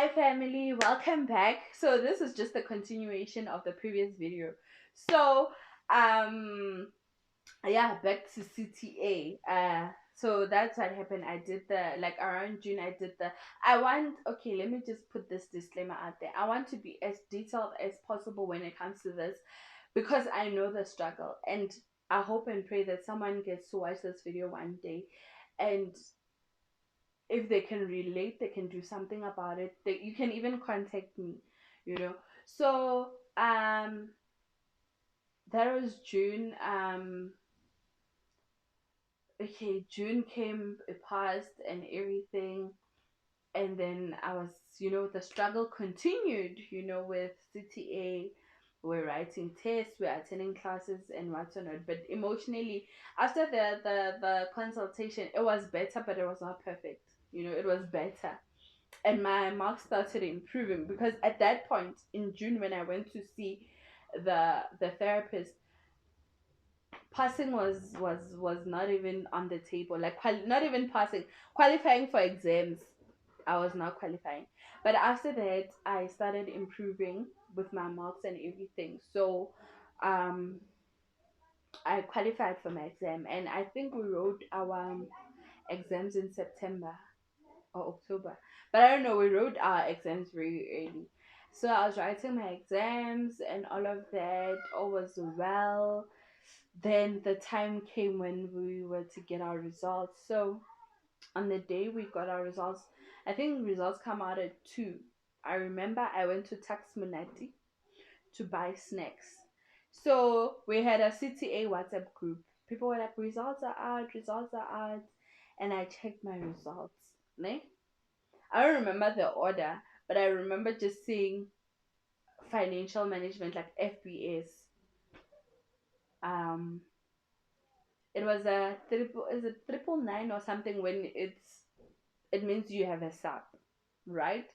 Hi family, welcome back. So this is just a continuation of the previous video. So um yeah, back to CTA. So that's what happened. I did the, like, around June. I did the, I want, okay, let me just put this disclaimer out there. I want to be as detailed as possible when it comes to this, because I know the struggle, and I hope and pray that someone gets to watch this video one day, and if they can relate, they can do something about it. You can even contact me, you know. So that was June. Okay, June came, it passed and everything, and then I was, the struggle continued, with CTA. We're writing tests, we're attending classes and whatnot. But emotionally, after the consultation, it was better, but it was not perfect. It was better, and my marks started improving, because at that point in June, when I went to see the therapist, passing was not even on the table. Like, not even passing, qualifying for exams, I was not qualifying. But after that, I started improving with my marks and everything. So um I qualified for my exam, and I think we wrote our exams in September or October. But I don't know, we wrote our exams very early. So I was writing my exams and all of that, all was well. Then the time came when we were to get our results. So on the day we got our results, I think results come out at 2. I remember I went to Tax Munati to buy snacks. So we had a CTA WhatsApp group. People were like, results are out, results are out. And I checked my results. Ne? I don't remember the order, but I remember just seeing financial management, like FBS. Um, it was a triple, is it 999 or something? When it means you have a sub, right?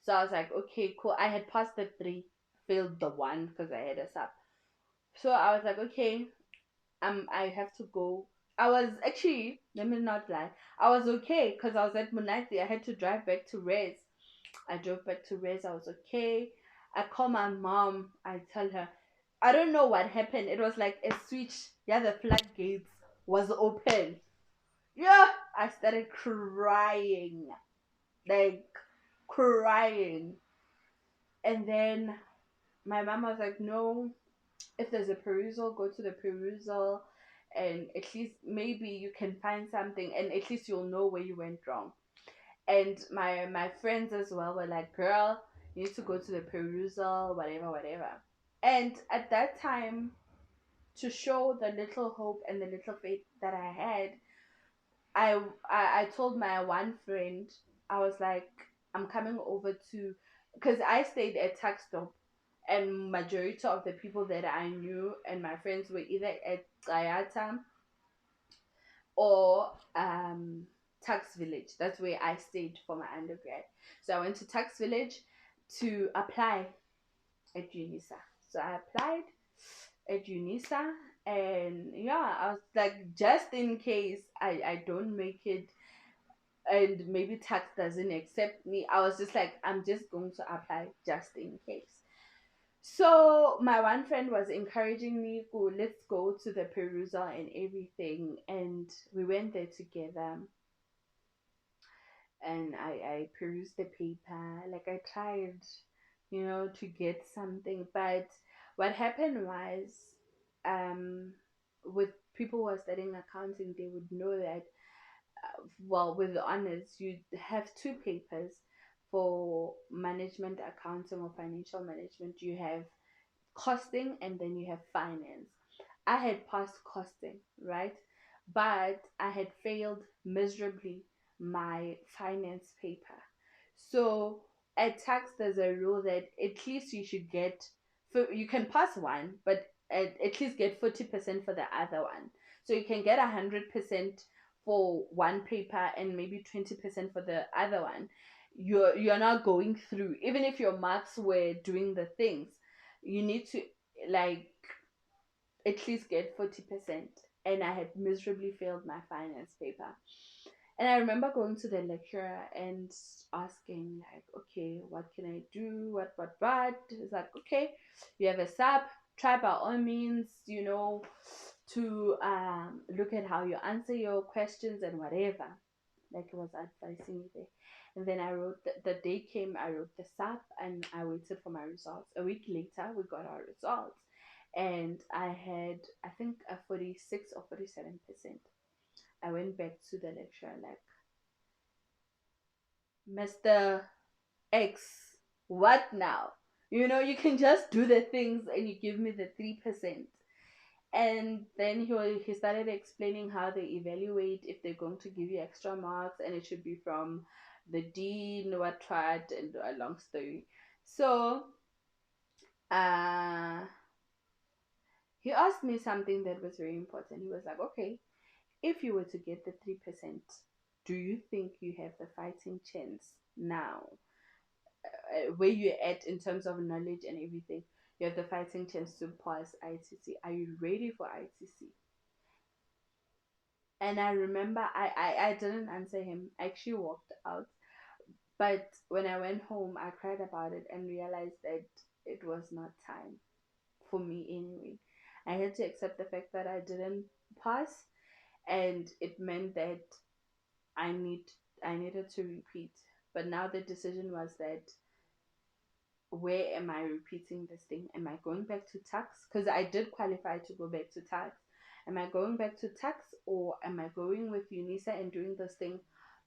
So I was like, okay, cool. I had passed the 3, failed the 1 because I had a sub. So I was like, okay, I have to go. I was actually, let me not lie, I was okay because I was at Munati. I had to drive back to Res. I drove back to Res. I was okay. I call my mom. I tell her, I don't know what happened. It was like a switch. Yeah, the floodgates was open. Yeah, I started crying, like crying. And then my mom was like, no, if there's a perusal, go to the perusal, and at least maybe you can find something, and at least you'll know where you went wrong. And my friends as well were like, girl, you need to go to the perusal, whatever, whatever. And at that time, to show the little hope and the little faith that I had, I told my one friend, I was like, I'm coming over to, because I stayed at Taxstop, and majority of the people that I knew and my friends were either at Gayata or Tax Village. That's where I stayed for my undergrad. So I went to Tax Village to apply at UNISA. So I applied at UNISA, and yeah, I was like, just in case I don't make it and maybe tax doesn't accept me, I was just like, I'm just going to apply just in case. So my one friend was encouraging me, go, let's go to the perusal and everything, and we went there together. And I perused the paper, like I tried, to get something. But what happened was, um, with people who are studying accounting, they would know that, well, with the honors, you have 2 papers for management accounting or financial management. You have costing, and then you have finance. I had passed costing, right? But I had failed miserably my finance paper. So at tax, there's a rule that at least you should get, you can pass one, but at least get 40% for the other one. So you can get 100% for one paper and maybe 20% for the other one. You're not going through, even if your marks were doing the things, you need to, like, at least get 40%. And I had miserably failed my finance paper. And I remember going to the lecturer and asking, like, okay, what can I do? What? It's like, okay, you have a sub, try by all means, to look at how you answer your questions and whatever. Like, it was advising me there. And then I wrote, the day came, I wrote the sub and I waited for my results. A week later, we got our results. And I had, I think, a 46 or 47%. I went back to the lecturer, like, Mr. X, what now? You can just do the things and you give me the 3%. And then he started explaining how they evaluate if they're going to give you extra marks, and it should be from the dean, what tried, and a long story. So, uh, he asked me something that was very important. He was like, okay, if you were to get the 3%, do you think you have the fighting chance now, where you're at in terms of knowledge and everything? You have the fighting chance to pass ITC. Are you ready for ITC? And I remember I didn't answer him. I actually walked out. But when I went home, I cried about it and realized that it was not time for me anyway. I had to accept the fact that I didn't pass, and it meant that I need I needed to repeat. But now the decision was that, where am I repeating this thing? Am I going back to tax? Because I did qualify to go back to tax. Am I going back to tax, or am I going with UNISA and doing this thing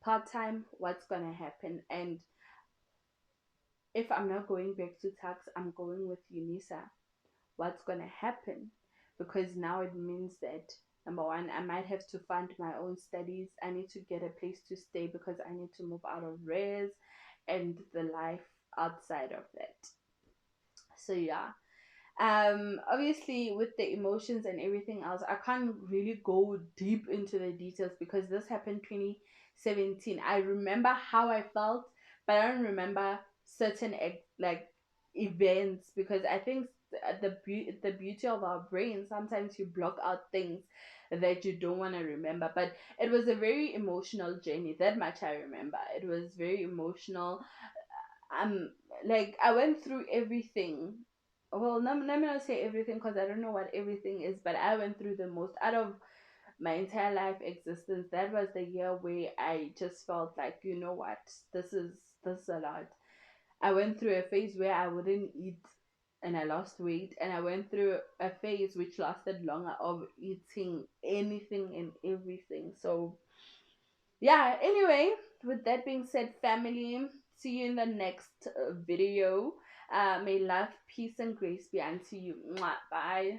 part time? What's gonna happen? And if I'm not going back to tax, I'm going with UNISA. What's gonna happen? Because now it means that, number one, I might have to fund my own studies. I need to get a place to stay because I need to move out of res and the life outside of that. So yeah, obviously with the emotions and everything else, I can't really go deep into the details because this happened 2017. I remember how I felt, but I don't remember certain like events, because I think the beauty of our brain, sometimes you block out things that you don't want to remember. But it was a very emotional journey, that much I remember. It was very emotional. um like, I went through everything. Well, let me not say everything, because I don't know what everything is, but I went through the most out of my entire life existence. That was the year where I just felt like, you know what, this is a lot. I went through a phase where I wouldn't eat and I lost weight, and I went through a phase which lasted longer of eating anything and everything. So yeah, anyway, with that being said, family, see you in the next video. May love, peace, and grace be unto you. Mwah. Bye.